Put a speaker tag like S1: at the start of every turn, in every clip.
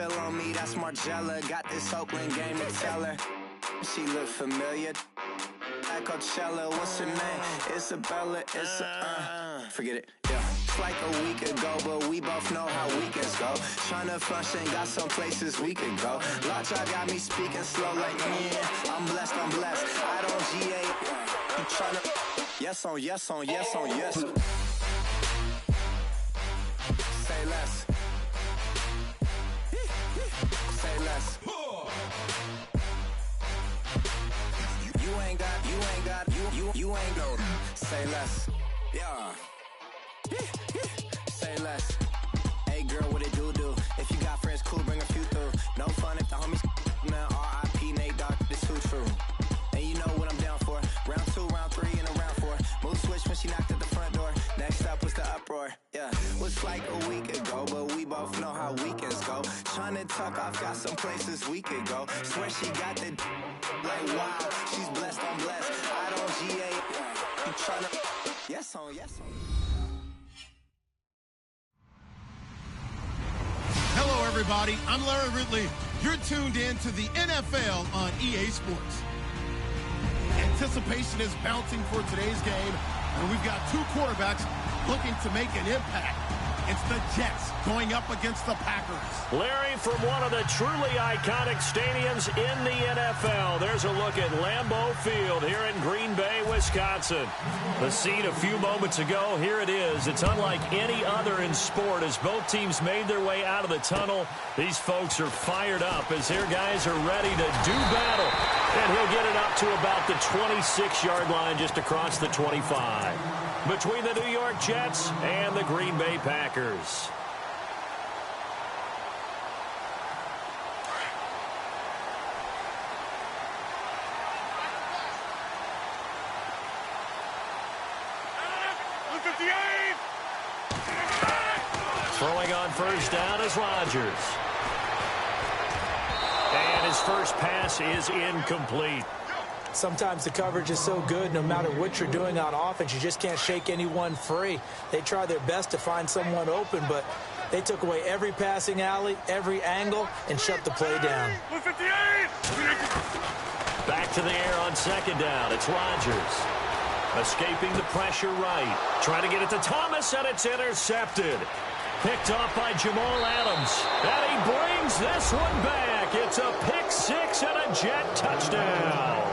S1: spill on me, that's Margella. Got this Oakland game to tell her. She look familiar. At Coachella, what's her name? Isabella, forget it, yeah. It's like a week ago, but we both know how weekends go. Tryna function, got some places we could go. Lockjaw got me speaking slow like, yeah, I'm blessed. I don't GA, you tryna, yes on yes. Say less. Say less. You ain't got, say less. Yeah. Say less. Hey girl, what it do? If you got friends, cool, bring a few through. No fun if the homies, man, R.I.P. Nate Dogg, this too true. And you know what I'm down for. Round 2, round 3, and a round 4. Mood switch when she knocked at the front door. Next up was the uproar. Yeah, was like a week ago, but we both know how weekends go. Tryna tuck off, got some places we could go. Swear she got the like wow, she's blessed, I'm blessed. I don't GA, you tryna, yes on.
S2: Hello, everybody. I'm Larry Ridley. You're tuned in to the NFL on EA Sports. Anticipation is bouncing for today's game, and we've got two quarterbacks looking to make an impact. It's the Jets going up against the Packers.
S3: Larry, from one of the truly iconic stadiums in the NFL, there's a look at Lambeau Field here in Green Bay, Wisconsin. The scene a few moments ago, here it is. It's unlike any other in sport as both teams made their way out of the tunnel. These folks are fired up as their guys are ready to do battle. And he'll get it up to about the 26-yard line just across the 25. Between the New York Jets and the Green Bay Packers. Throwing on first down is Rodgers. And his first pass is incomplete.
S4: Sometimes the coverage is so good, no matter what you're doing on offense, you just can't shake anyone free. They try their best to find someone open, but they took away every passing alley, every angle, and shut the play down.
S3: Back to the air on second down. It's Rodgers. Escaping the pressure right. Trying to get it to Thomas, and it's intercepted. Picked off by Jamal Adams. And he brings this one back. It's a pick six and a Jet touchdown.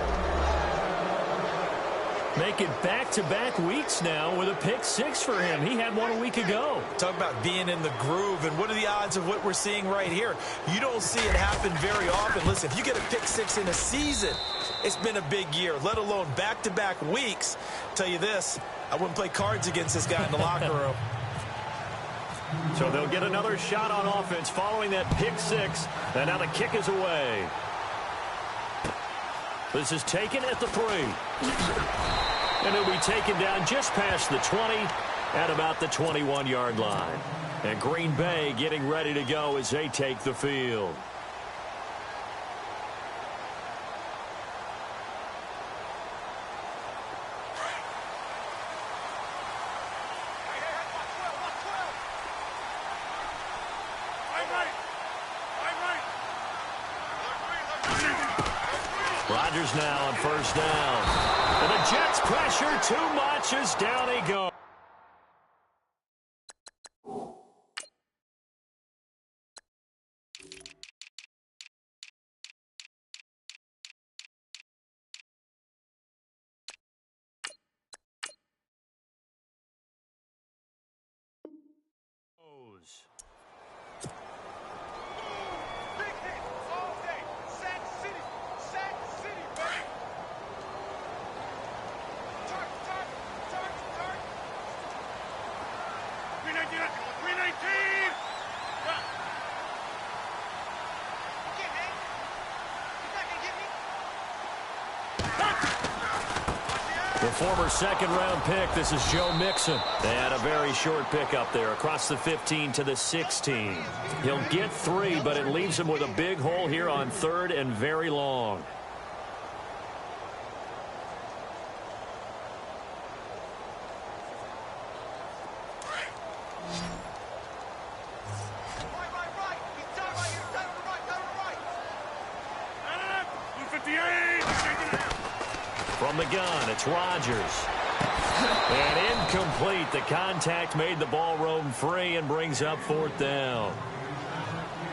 S3: Make it back-to-back weeks now with a pick six for him. He had one a week ago.
S4: Talk about being in the groove, and what are the odds of what we're seeing right here? You don't see it happen very often. Listen, if you get a pick six in a season, it's been a big year, let alone back-to-back weeks. I'll tell you this, I wouldn't play cards against this guy in the locker room.
S3: So they'll get another shot on offense following that pick six, and now the kick is away. This is taken at the 3. And it'll be taken down just past the 20 at about the 21-yard line. And Green Bay getting ready to go as they take the field. Rodgers now on first down. And the Jets pressure too much as down he goes. The former second-round pick, this is Joe Mixon. They had a very short pick up there across the 15 to the 16. He'll get 3, but it leaves him with a big hole here on 3rd and very long. From the gun, it's Rodgers. And incomplete. The contact made the ball roam free and brings up 4th down.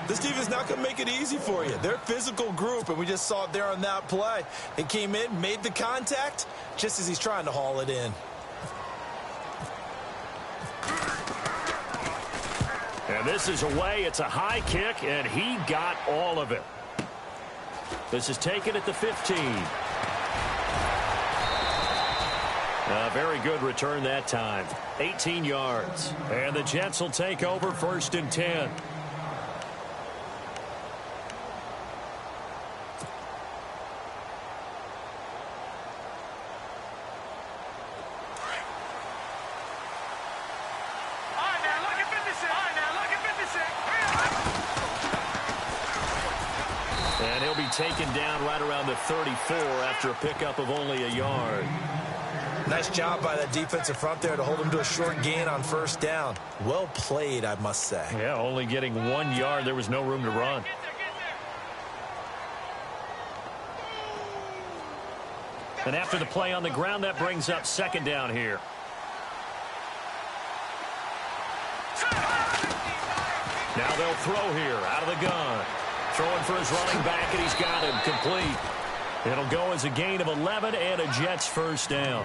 S4: This defense not going to make it easy for you. They're a physical group, and we just saw it there on that play. They came in, made the contact, just as he's trying to haul it in.
S3: And this is away. It's a high kick, and he got all of it. This is taken at the 15. A very good return that time. 18 yards. And the Jets will take over 1st and 10. And he'll be taken down right around the 34 after a pickup of only a yard.
S4: Nice job by that defensive front there to hold him to a short gain on 1st down. Well played, I must say.
S3: Yeah, only getting 1 yard. There was no room to run. And after the play on the ground, that brings up 2nd down here. Now they'll throw here out of the gun. Throwing for his running back, and he's got him complete. It'll go as a gain of 11 and a Jets 1st down.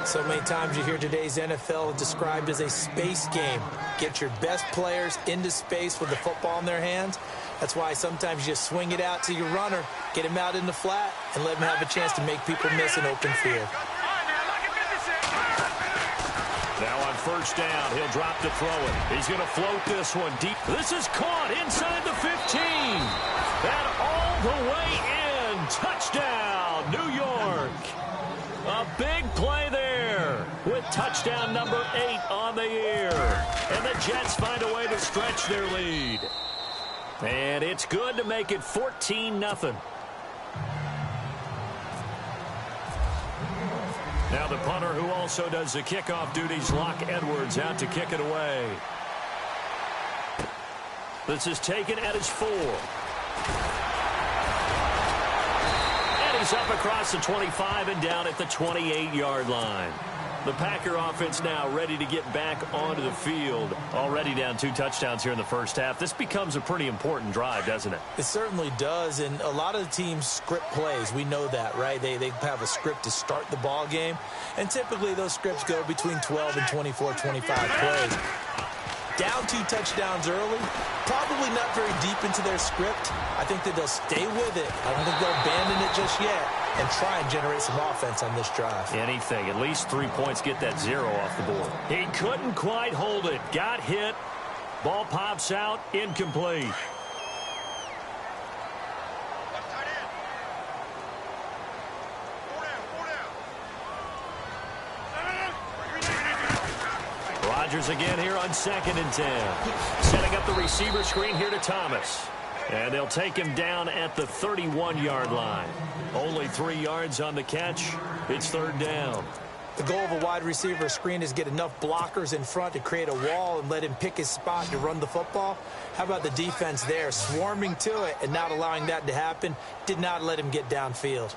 S4: So many times you hear today's NFL described as a space game. Get your best players into space with the football in their hands. That's why sometimes you just swing it out to your runner, get him out in the flat, and let him have a chance to make people miss an open field.
S3: Now on 1st down, he'll drop to throw it. He's going to float this one deep. This is caught inside the 15. And all the way in. Touchdown, New York. A big play there with touchdown number 8 on the year. And the Jets find a way to stretch their lead. And it's good to make it 14-0. Now the punter who also does the kickoff duties, Locke Edwards, out to kick it away. This is taken at his 4. And he's up across the 25 and down at the 28-yard line. The Packer offense now ready to get back onto the field. Already down 2 touchdowns here in the 1st half. This becomes a pretty important drive, doesn't it?
S4: It certainly does, and a lot of the teams script plays. We know that, right? They have a script to start the ball game, and typically those scripts go between 12 and 24, 25 plays. Down 2 touchdowns early, probably not very deep into their script. I think that they'll stay with it. I don't think they'll abandon it just yet and try and generate some offense on this drive.
S3: Anything. At least 3 points, get that 0 off the board. He couldn't quite hold it. Got hit. Ball pops out. Incomplete. Rodgers again here on 2nd and 10. Setting up the receiver screen here to Thomas. And they'll take him down at the 31-yard line. Only 3 yards on the catch. It's 3rd down.
S4: The goal of a wide receiver screen is get enough blockers in front to create a wall and let him pick his spot to run the football. How about the defense there, swarming to it and not allowing that to happen? Did not let him get downfield.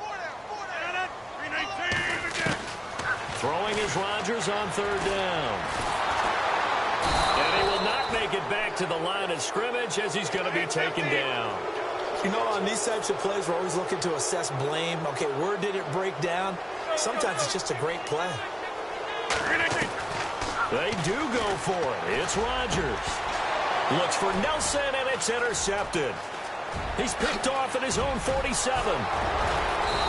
S3: Throwing is Rodgers on 3rd down. And he will not make it back to the line of scrimmage as he's going to be taken down.
S4: You know, on these types of plays, we're always looking to assess blame. Okay, where did it break down? Sometimes it's just a great play.
S3: They do go for it. It's Rodgers. Looks for Nelson, and it's intercepted. He's picked off at his own 47.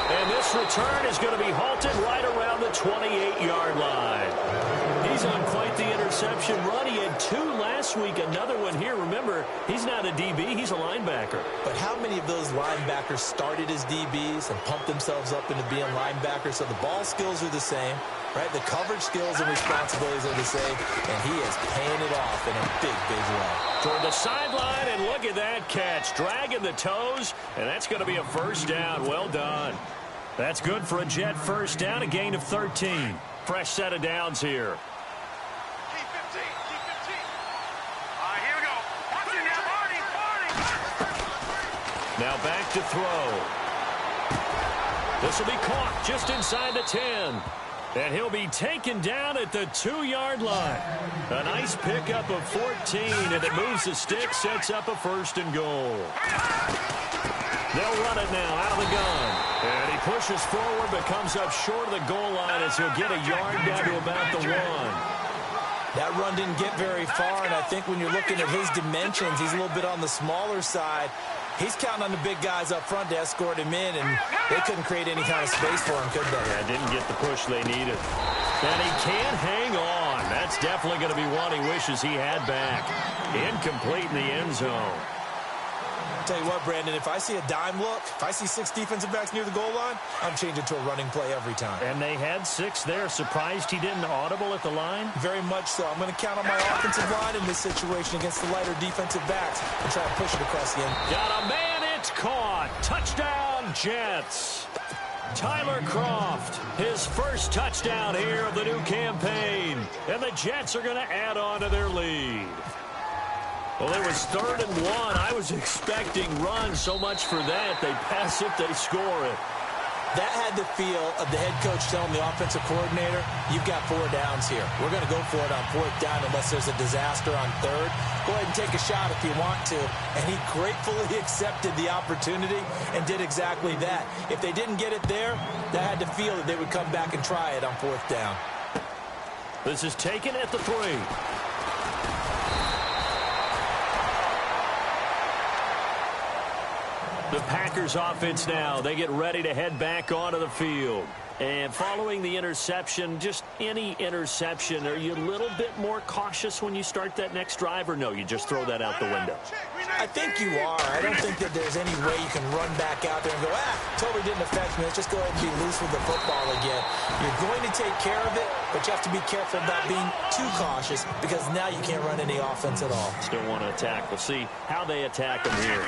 S3: And this return is going to be halted right around the 28-yard line. He's on quite the interception run. He had 2 last week, another one here. Remember, he's not a DB, he's a linebacker.
S4: But how many of those linebackers started as DBs and pumped themselves up into being linebackers? So the ball skills are the same, right? The coverage skills and responsibilities are the same, and he is paying it off in a big, big way.
S3: Toward the sideline, and look at that catch. Dragging the toes, and that's going to be a 1st down. Well done. That's good for a Jet 1st down, a gain of 13. Fresh set of downs here.
S5: Keep 15. All right, here we go. Watch it now, Barney.
S3: Now back to throw. This will be caught just inside the 10. And he'll be taken down at the 2-yard line. A nice pickup of 14, and it moves the stick, sets up a 1st and goal. They'll run it now out of the gun. And he pushes forward, but comes up short of the goal line as he'll get a yard down to about the 1.
S4: That run didn't get very far, and I think when you're looking at his dimensions, he's a little bit on the smaller side. He's counting on the big guys up front to escort him in, and they couldn't create any kind of space for him, could they?
S3: Yeah, didn't get the push they needed. And he can't hang on. That's definitely going to be one he wishes he had back. Incomplete in the end zone.
S4: Tell you what, Brandon, if I see a dime look, if I see 6 defensive backs near the goal line, I'm changing to a running play every time.
S3: And they had 6 there. Surprised he didn't audible at the line?
S4: Very much so. I'm going to count on my offensive line in this situation against the lighter defensive backs and try to push it across the end.
S3: Got a man, it's caught. Touchdown, Jets. Tyler Kroft, his first touchdown here of the new campaign. And the Jets are going to add on to their lead. Well, it was 3rd and 1. I was expecting runs, so much for that. They pass it, they score it.
S4: That had the feel of the head coach telling the offensive coordinator, you've got 4 downs here. We're going to go for it on 4th down unless there's a disaster on 3rd. Go ahead and take a shot if you want to. And he gratefully accepted the opportunity and did exactly that. If they didn't get it there, that had the feel that they would come back and try it on 4th down.
S3: This is taken at the 3. The Packers offense now. They get ready to head back onto the field. And following the interception, just any interception, are you a little bit more cautious when you start that next drive, or no, you just throw that out the window?
S4: I think you are. I don't think that there's any way you can run back out there and go, totally didn't affect me. Let's just go ahead and be loose with the football again. You're going to take care of it, but you have to be careful about being too cautious because now you can't run any offense at all.
S3: Still want to attack. We'll see how they attack them here.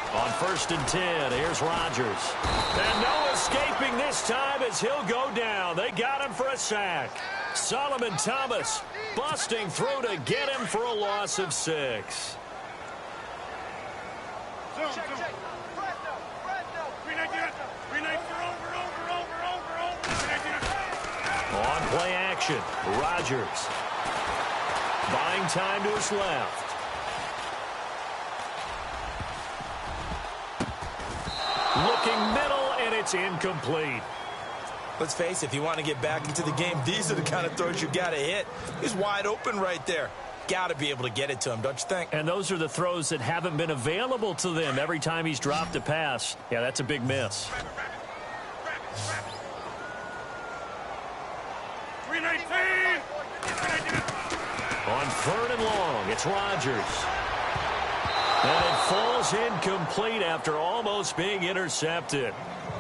S3: On 1st and 10, here's Rodgers. And no escaping this time as he'll go down. They got him for a sack. Solomon Thomas busting through to get him for a loss of 6. On play action, Rodgers. Buying time to his left. Looking middle, and it's incomplete.
S4: Let's face it, if you want to get back into the game, these are the kind of throws you got to hit. He's wide open right there. Got to be able to get it to him, don't you think?
S3: And those are the throws that haven't been available to them every time he's dropped a pass. Yeah, that's a big miss.
S5: 319.
S3: On 3rd and long, it's Rodgers. And it falls incomplete after almost being intercepted.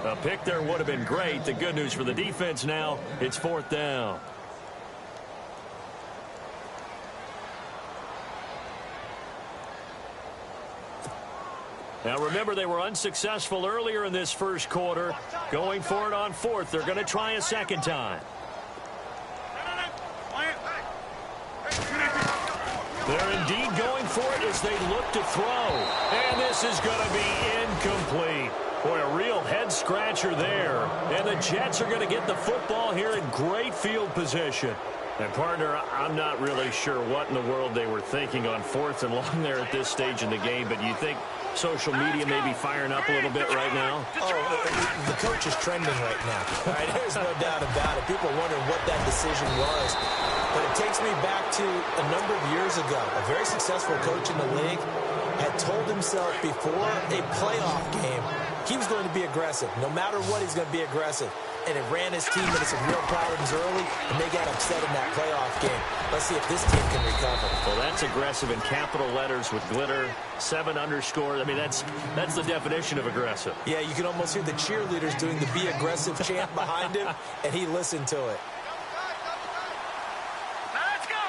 S3: A pick there would have been great. The good news for the defense now, it's 4th down. Now remember, they were unsuccessful earlier in this first quarter. Going for it on 4th. They're going to try a second time. They're indeed going for it as they look to throw. And this is going to be incomplete. Boy, a real head-scratcher there. And the Jets are going to get the football here in great field position. And, partner, I'm not really sure what in the world they were thinking on 4th and long there at this stage in the game. But you think social media may be firing up a little bit right now?
S4: Oh, the coach is trending right now. Right? There's no doubt about it. People are wondering what that decision was. But it takes me back to a number of years ago. A very successful coach in the league had told himself before a playoff game he was going to be aggressive. No matter what, he's going to be aggressive. And it ran his team into some real problems early, and they got upset in that playoff game. Let's see if this team can recover.
S3: Well, that's aggressive in capital letters with glitter, 7 underscore. I mean, that's the definition of aggressive.
S4: Yeah, you can almost hear the cheerleaders doing the be aggressive chant behind him, and he listened to it.
S5: Let's go.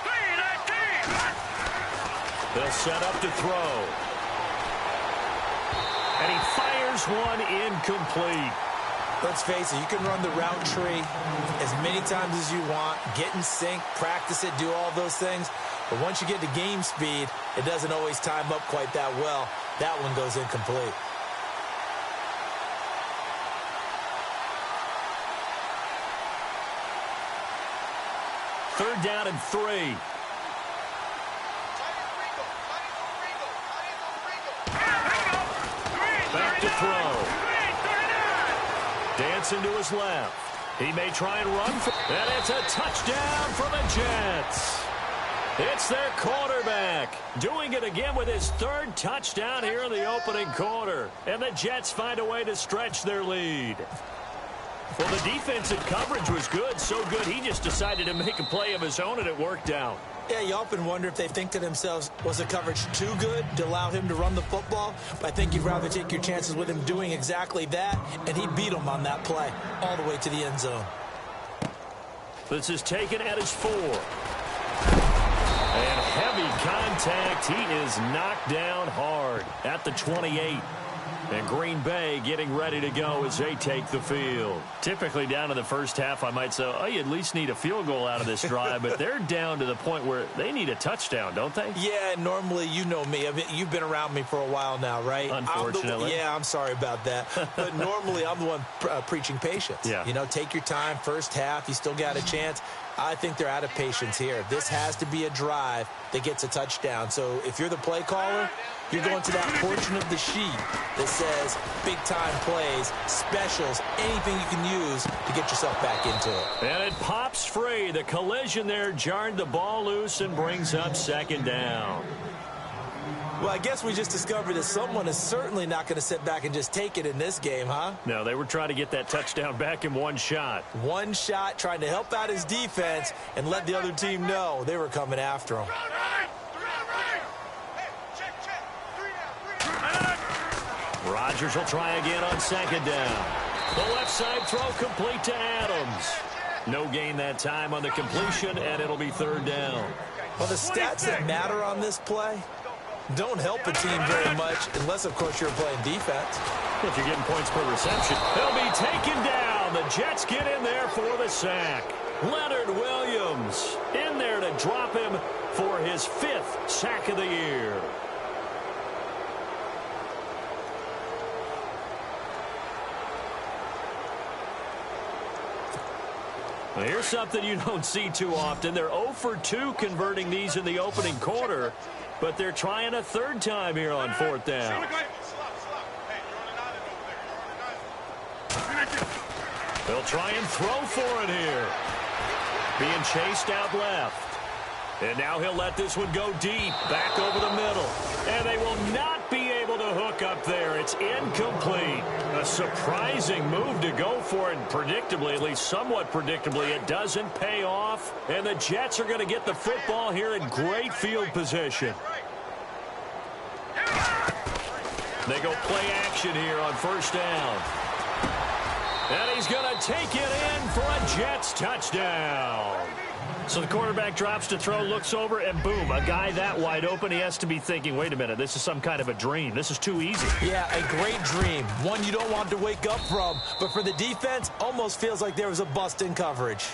S5: 319.
S3: They'll set up to throw. And he fires one incomplete.
S4: Let's face it, you can run the route tree as many times as you want, get in sync, practice it, do all those things. But once you get to game speed, it doesn't always time up quite that well. That one goes incomplete.
S3: third down and 3. Back to throw. Dancing to his left. He may try and run for, and it's a touchdown for the Jets. It's their quarterback doing it again with his third touchdown here in the opening quarter. And the Jets find a way to stretch their lead. Well, the defensive coverage was good, so good he just decided to make a play of his own, and it worked out.
S4: Yeah, you often wonder if they think to themselves, was the coverage too good to allow him to run the football? But I think you'd rather take your chances with him doing exactly that, and he beat him on that play all the way to the end zone.
S3: This is taken at his 4. And heavy contact. He is knocked down hard at the 28. And Green Bay getting ready to go as they take the field. Typically down in the first half, I might say, oh, you at least need a field goal out of this drive. But they're down to the point where they need a touchdown, don't they?
S4: Yeah, normally, you know me. I mean, you've been around me for a while now, right?
S3: Unfortunately.
S4: I'm sorry about that. But normally, I'm the one preaching patience.
S3: Yeah.
S4: You know, take your time. First half, you still got a chance. I think they're out of patience here. This has to be a drive that gets a touchdown. So if you're the play caller, you're going to that portion of the sheet that says big-time plays, specials, anything you can use to get yourself back into it.
S3: And it pops free. The collision there jarred the ball loose and brings up second down.
S4: Well, I guess we just discovered that someone is certainly not going to sit back and just take it in this game, huh?
S3: No, they were trying to get that touchdown back in one shot.
S4: One shot, trying to help out his defense and let the other team know they were coming after him.
S3: Rodgers will try again on second down. The left side throw complete to Adams. No gain that time on the completion, and it'll be third down.
S4: Well, the stats that matter on this play don't help a team very much unless, of course, you're playing defense.
S3: If you're getting points per reception, they'll be taken down. The Jets get in there for the sack. Leonard Williams in there to drop him for his 5th sack of the year. Well, here's something you don't see too often. They're 0 for 2 converting these in the opening quarter, but they're trying a third time here on 4th down. They'll try and throw for it here. Being chased out left. And now he'll let this one go deep, back over the middle. And they will not be able to hook up there. It's incomplete. A surprising move to go for it, and predictably, at least somewhat predictably, it doesn't pay off. And the Jets are going to get the football here in great field position. They go play action here on first down. And he's going to take it in for a Jets touchdown. So the quarterback drops to throw, looks over, and boom, a guy that wide open, he has to be thinking, wait a minute, this is some kind of a dream. This is too easy.
S4: Yeah, a great dream. One you don't want to wake up from. But for the defense, almost feels like there was a bust in coverage.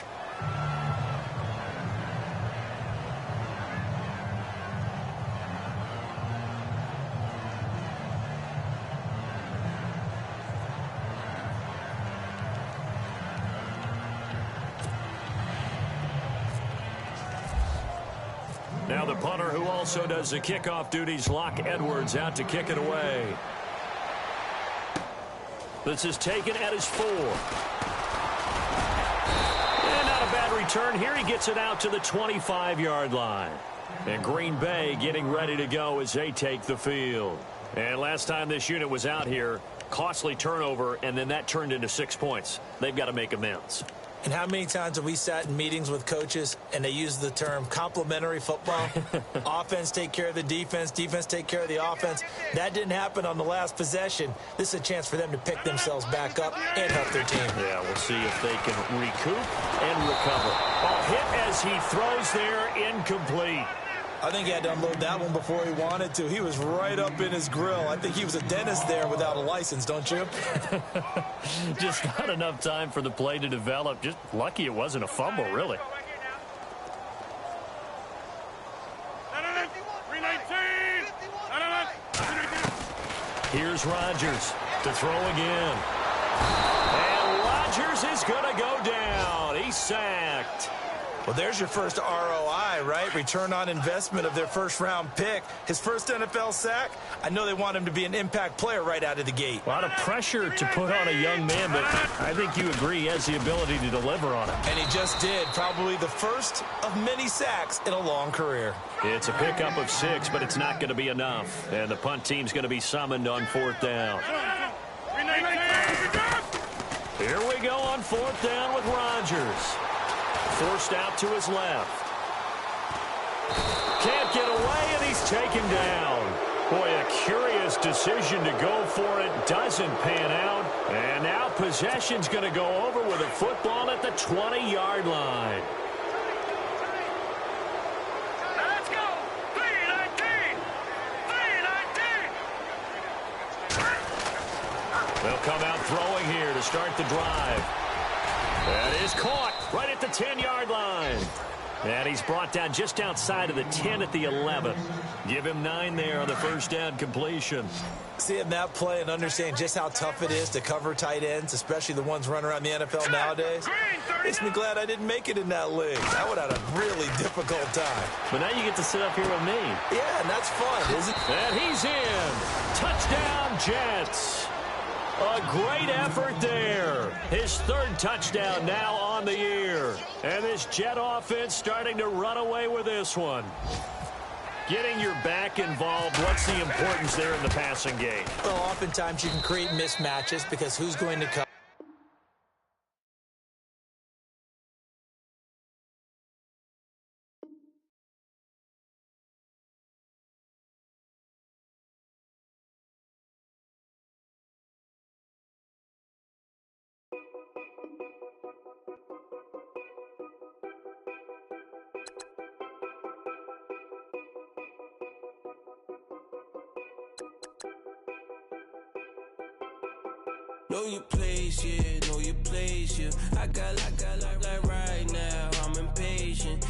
S3: Now the punter, who also does the kickoff duties, Locke Edwards, out to kick it away. This is taken at his 4. And not a bad return here. He gets it out to the 25-yard line. And Green Bay getting ready to go as they take the field. And last time this unit was out here, costly turnover, and then that turned into 6 points. They've got to make amends.
S4: And how many times have we sat in meetings with coaches and they use the term complementary football? Offense take care of the defense, defense take care of the offense. That didn't happen on the last possession. This is a chance for them to pick themselves back up and help their team.
S3: Yeah, we'll see if they can recoup and recover. A hit as he throws there, incomplete.
S4: I think he had to unload that one before he wanted to. He was right up in his grill. I think he was a dentist there without a license, don't you?
S3: Just not enough time for the play to develop. Just lucky it wasn't a fumble, really. Here's Rodgers to throw again. And Rodgers is going to go down. He's sacked.
S4: Well, there's your first ROI, right? Return on investment of their first-round pick. His first NFL sack, I know they want him to be an impact player right out of the gate.
S3: A lot of pressure to put on a young man, but I think you agree he has the ability to deliver on it.
S4: And he just did. Probably the first of many sacks in a long career.
S3: It's a pickup of 6, but it's not going to be enough. And the punt team's going to be summoned on 4th down. Here we go on 4th down with Rodgers. Forced out to his left. Can't get away, and he's taken down. Boy, a curious decision to go for it. Doesn't pan out. And now possession's going to go over with a football at the 20-yard line.
S5: Let's go. 319. 319.
S3: They'll come out throwing here to start the drive. That is caught right at the 10-yard line. And he's brought down just outside of the 10 at the 11. Give him 9 there on the first down completion.
S4: Seeing that play and understanding just how tough it is to cover tight ends, especially the ones running around the NFL nowadays, makes me glad I didn't make it in that league. I would have had a really difficult time.
S3: But now you get to sit up here with me.
S4: Yeah, and that's fun, isn't it?
S3: And he's in. Touchdown, Jets. A great effort there. His 3rd touchdown now on the year. And this Jet offense starting to run away with this one. Getting your back involved, what's the importance there in the passing game?
S4: Well, oftentimes you can create mismatches because who's going to cover?
S6: Know your place, yeah, know your place, yeah. I got like right now, I'm impatient.